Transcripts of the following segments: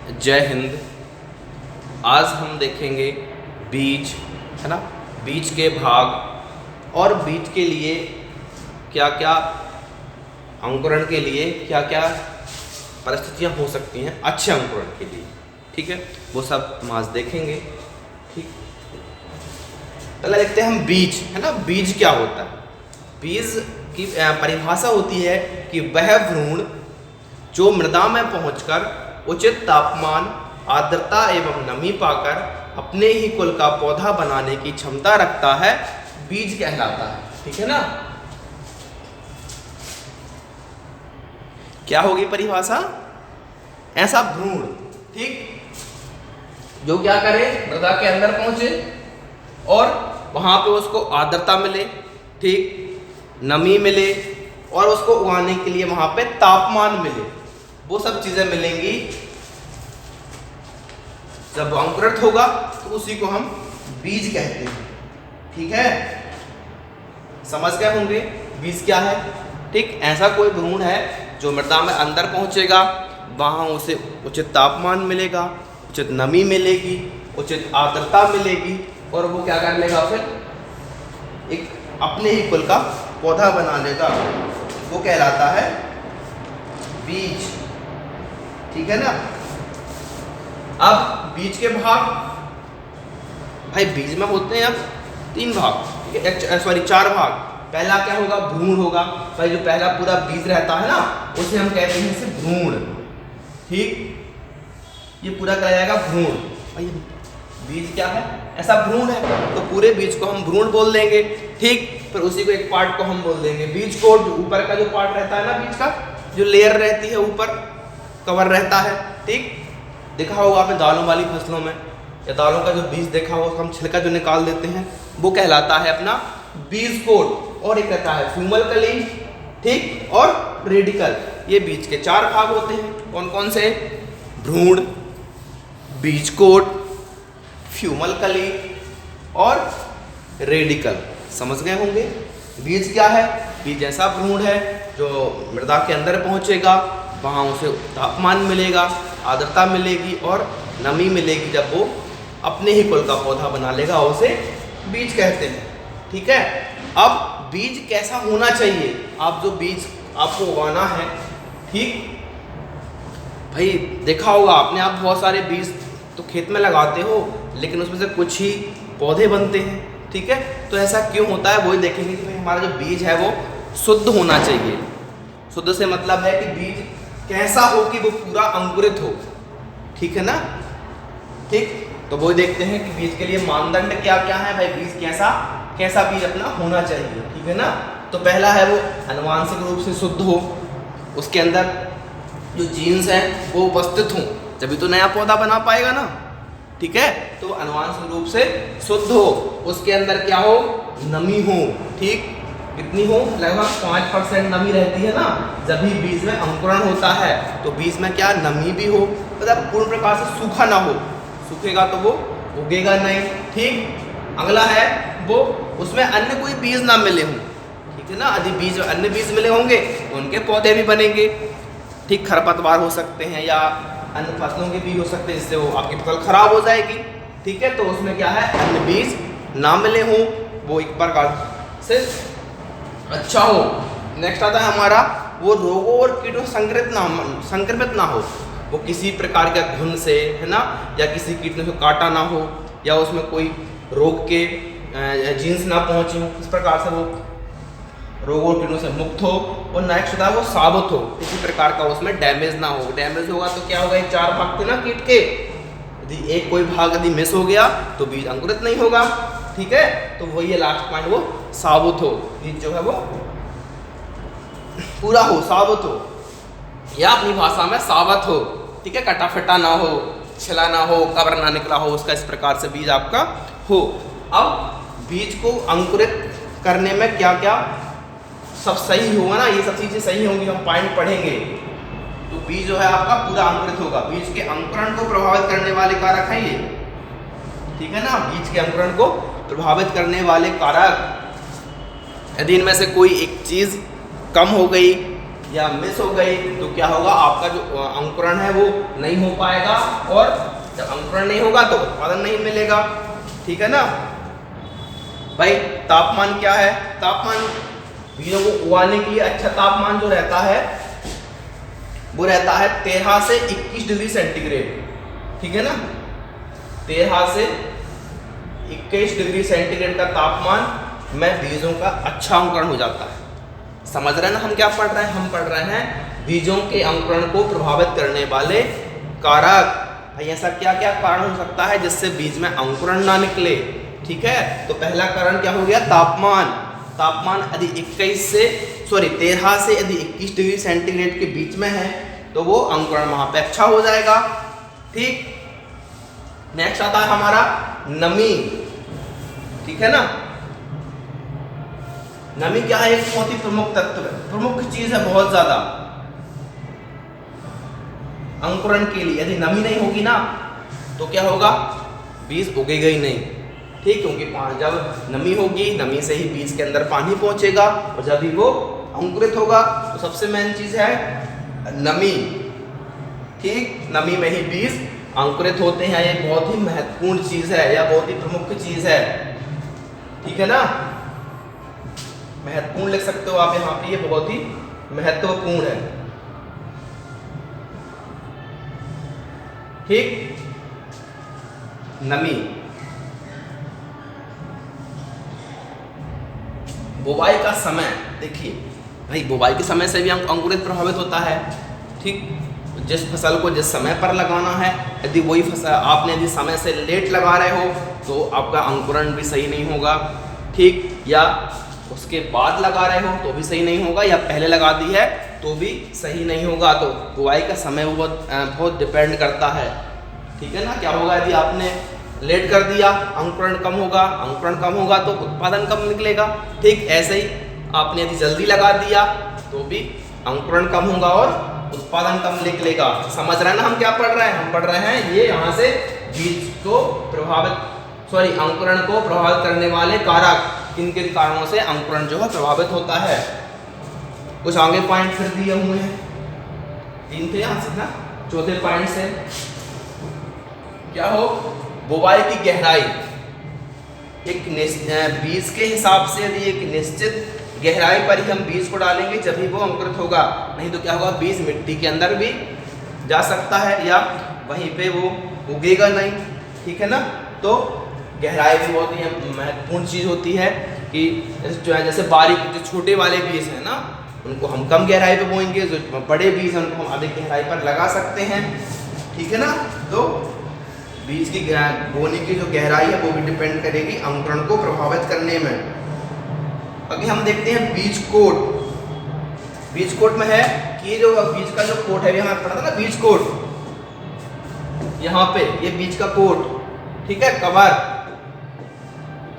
जय हिंद। आज हम देखेंगे बीज, है ना, बीज के भाग और बीज के लिए क्या क्या, अंकुरण के लिए क्या क्या परिस्थितियां हो सकती हैं अच्छे अंकुरण के लिए। ठीक है, वो सब हम आज देखेंगे। ठीक, पहले देखते हैं हम बीज, है ना। बीज क्या होता है? बीज की परिभाषा होती है कि वह भ्रूण जो मृदा में पहुंचकर उचित तापमान, आर्द्रता एवं नमी पाकर अपने ही कुल का पौधा बनाने की क्षमता रखता है, बीज कहलाता है। ठीक है ना। क्या होगी परिभाषा? ऐसा भ्रूण, ठीक, जो क्या करे, मृदा के अंदर पहुंचे और वहां पे उसको आर्द्रता मिले, ठीक, नमी मिले और उसको उगाने के लिए वहां पे तापमान मिले, वो सब चीजें मिलेंगी। जब अंकुरित होगा तो उसी को हम बीज कहते हैं। ठीक है, समझ गए होंगे बीज क्या है। ठीक, ऐसा कोई भ्रूण है जो मृदा में अंदर पहुंचेगा, वहां उसे उचित तापमान मिलेगा, उचित नमी मिलेगी, उचित आर्द्रता मिलेगी और वो क्या कर लेगा, फिर एक अपने ही कुल का पौधा बना लेगा, वो कहलाता है बीज। ठीक है ना। अब बीज के भाग, भाई बीज में होते हैं अब 3 भाग, ठीक है, सॉरी 4 भाग। पहला क्या होगा? भ्रूण होगा। भाई जो पहला पूरा बीज रहता है ना, उसे हम कहते हैं इसे भ्रूण। ठीक, ये पूरा क्या जाएगा? भ्रूण। भाई बीज क्या है? ऐसा भ्रूण है, तो पूरे बीज को हम भ्रूण बोल देंगे। ठीक, फिर उसी को एक पार्ट को हम बोल देंगे बीज कोट। ऊपर का जो पार्ट रहता है ना बीज का, जो लेयर रहती है ऊपर कवर रहता है, ठीक, देखा होगा आपने दालों वाली फसलों में, या दालों का जो बीज देखा होगा, हम छिलका जो निकाल देते हैं, वो कहलाता है अपना बीज कोट। और एक रहता है फ्यूमल कली, ठीक, और रेडिकल। ये बीज के 4 भाग होते हैं। कौन कौन से? भ्रूण, बीज कोट, फ्यूमल कली और रेडिकल। समझ गए होंगे बीज क्या है? बीज ऐसा भ्रूण है जो मृदा के अंदर पहुंचेगा, वहाँ उसे तापमान मिलेगा, आर्द्रता मिलेगी और नमी मिलेगी। जब वो अपने ही कुल का पौधा बना लेगा, उसे बीज कहते हैं। ठीक है। अब बीज कैसा होना चाहिए? आप जो बीज आपको उगाना है, ठीक, भाई देखा होगा आपने, आप बहुत सारे बीज तो खेत में लगाते हो, लेकिन उसमें से कुछ ही पौधे बनते हैं। ठीक है, तो ऐसा क्यों होता है, वही देखेंगे कि भाई हमारा जो बीज है वो शुद्ध होना चाहिए। शुद्ध से मतलब है कि बीज कैसा हो कि वो पूरा अंकुरित हो। ठीक है ना। ठीक, तो वही देखते हैं कि बीज के लिए मानदंड क्या क्या है। भाई बीज कैसा बीज अपना होना चाहिए। ठीक है ना। तो पहला है वो आनुवांशिक रूप से शुद्ध हो, उसके अंदर जो जीन्स हैं वो उपस्थित हों, तभी तो नया पौधा बना पाएगा ना। ठीक है, तो आनुवांशिक रूप से शुद्ध हो, उसके अंदर क्या हो? नमी हो। ठीक, कितनी हो? लगभग 5% नमी रहती है ना, जब भी बीज में अंकुरण होता है। तो बीज में क्या नमी भी हो, मतलब पूर्ण प्रकार से सूखा ना हो, सूखेगा तो वो उगेगा नहीं। ठीक, अगला है वो उसमें अन्य कोई बीज ना मिले हों। ठीक है ना, यदि बीज अन्य बीज मिले होंगे तो उनके पौधे भी बनेंगे। ठीक, खरपतवार हो सकते हैं या अन्य फसलों के बीज हो सकते हैं, जिससे वो आपकी फसल खराब हो जाएगी। ठीक है, तो उसमें क्या है, अन्य बीज ना मिले हों, वो एक प्रकार से अच्छा हो। नेक्स्ट आता है हमारा वो रोगों और कीटों संक्रमित ना हो, वो किसी प्रकार के घुन से, है ना, या किसी कीट ने उसको काटा ना हो, या उसमें कोई रोग के जीन्स ना पहुंचे हो, इस प्रकार से वो रोगों और कीटों से मुक्त हो। और नेक्स्ट होता है वो साबुत हो, किसी प्रकार का उसमें डैमेज ना हो। डैमेज होगा तो क्या होगा, ये 4 भाग थे ना कीट के, यदि एक कोई भाग यदि मिस हो गया तो बीज अंकुरित नहीं होगा। ठीक है, तो वही है लास्ट पॉइंट, वो साबुत हो, बीज जो है वो पूरा हो, साबुत हो, या अपनी भाषा में साबत हो। ठीक है, कटा फटा ना हो, छिला ना हो, कवर ना निकला हो, उसका इस प्रकार से बीज आपका हो। अब बीज को अंकुरित करने में क्या क्या सब सही होगा ना, ये सब चीजें सही होंगी, हम पॉइंट पढ़ेंगे, तो बीज जो है आपका पूरा अंकुरित होगा। बीज के अंकुरण को प्रभावित करने वाले कारक हैं ये। ठीक है ना, बीज के अंकुरण को प्रभावित करने वाले कारक, यदि इनमें से कोई एक चीज कम हो गई, या मिस हो गई तो क्या होगा, आपका जो अंकुरण है वो नहीं हो पाएगा, और जब अंकुरण नहीं होगा तो उत्पादन नहीं मिलेगा। ठीक है ना भाई। तापमान क्या है, तापमान बीजों को उगाने के लिए अच्छा तापमान जो रहता है वो रहता है 13 से 21 डिग्री सेंटीग्रेड। ठीक है ना, 13 से 21 डिग्री सेंटीग्रेड का तापमान में बीजों का अच्छा अंकुरण हो जाता है। समझ रहे हैं ना हम क्या पढ़ रहे हैं, हम पढ़ रहे हैं बीजों के अंकुरण को प्रभावित करने वाले कारक। भाई ऐसा क्या क्या कारण हो सकता है जिससे बीज में अंकुरण ना निकले। ठीक है, तो पहला कारण क्या हो गया, तापमान। तापमान यदि 13 से यदि 21 डिग्री सेंटीग्रेड के बीच में है तो वो अंकुरण वहां पे अच्छा हो जाएगा। ठीक, नेक्स्ट आता है हमारा नमी। ठीक है ना, नमी क्या है, एक बहुत ही प्रमुख तत्व है, प्रमुख चीज है बहुत ज्यादा अंकुरण के लिए। यदि नमी नहीं होगी ना तो क्या होगा, बीज उगेगा ही नहीं। ठीक, क्योंकि जब नमी होगी, नमी से ही बीज के अंदर पानी पहुंचेगा और जब भी वो अंकुरित होगा। तो सबसे मेन चीज है नमी। ठीक, नमी में ही बीज अंकुरित होते हैं। ये बहुत ही महत्वपूर्ण चीज है या बहुत ही प्रमुख चीज है। ठीक है ना, महत्वपूर्ण लिख सकते हो आप यहाँ पे, ये बहुत ही महत्वपूर्ण है। ठीक, नमी। बुवाई का समय, देखिए भाई बुवाई के समय से भी अंकुरित प्रभावित होता है। ठीक, जिस फसल को जिस समय पर लगाना है, यदि वही फसल आपने यदि समय से लेट लगा रहे हो तो आपका अंकुरण भी सही नहीं होगा। ठीक, या उसके बाद लगा रहे हो तो भी सही नहीं होगा, या पहले लगा दी है तो भी सही नहीं होगा। तो बुआई का समय बहुत डिपेंड करता है। ठीक है ना, क्या होगा यदि आपने लेट कर दिया, अंकुरण कम होगा, अंकुरण कम होगा तो उत्पादन कम निकलेगा। ठीक, ऐसे ही आपने यदि जल्दी लगा दिया तो भी अंकुरण कम होगा और उत्पादन कम निकलेगा। समझ रहे हैं ना हम क्या पढ़ रहे हैं, हम पढ़ रहे हैं ये यहाँ से बीज को अंकुरण को प्रभावित करने वाले कारक, किन किन कारणों से अंकुरण जो है प्रभावित होता है। कुछ आगे पॉइंट फिर दिए हुए हैं, 3 थे यहाँ से ना। चौथे पॉइंट से क्या हो, बुवाई की गहराई। एक बीज के हिसाब से यदि एक निश्चित गहराई पर ही हम बीज को डालेंगे जब भी वो अंकुरित होगा, नहीं तो क्या होगा, बीज मिट्टी के अंदर भी जा सकता है या वहीं पे वो उगेगा नहीं। ठीक है ना, तो गहराई भी बहुत ही महत्वपूर्ण चीज होती है कि जैसे बारीक जो छोटे वाले बीज हैं ना उनको हम कम गहराई पे बोएंगे, जो बड़े बीज हैं उनको हम अधिक गहराई पर लगा सकते हैं। ठीक है ना, तो बीज की बोने की जो गहराई है वो भी डिपेंड करेगी अंकुरण को प्रभावित करने में। अभी हम देखते हैं बीज कोट। बीज कोट में है कि जो बीज का जो कोट है, हमें पढ़ा था ना बीज कोट, यहाँ पे ये बीज का कोट। ठीक है, कवर,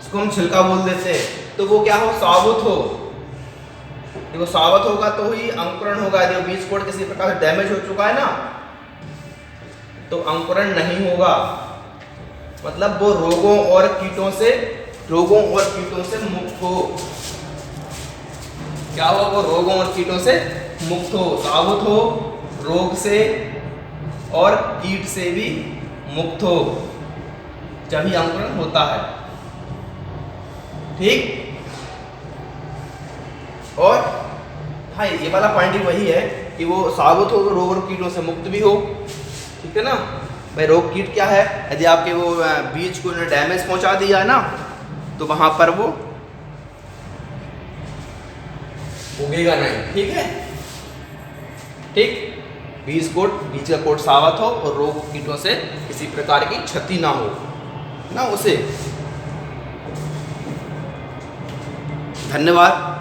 इसको हम छिलका बोल देते हैं। तो वो क्या हो, साबुत हो। देखो साबुत होगा तो ही अंकुरण होगा। यदि बीज कोट किसी प्रकार से डैमेज हो चुका है ना तो अंकुरण नहीं होगा। मतलब वो रोगों और कीटों से मुक्त हो। क्या हो, वो रोगों और कीटों से मुक्त हो, साबुत हो, रोग से और कीट से भी मुक्त हो, जब ही अंकुरण होता है। ठीक, और हाँ ये वाला पॉइंट ही वही है कि वो साबुत हो, रोग और कीटों से मुक्त भी हो। ठीक है ना भाई, रोग कीट क्या है, यदि आपके वो बीज को डैमेज पहुंचा दिया ना तो वहां पर वो उगेगा नहीं। ठीक है, ठीक, बीज का कोट साबुत हो और रोग कीटों से किसी प्रकार की क्षति ना हो ना उसे। धन्यवाद।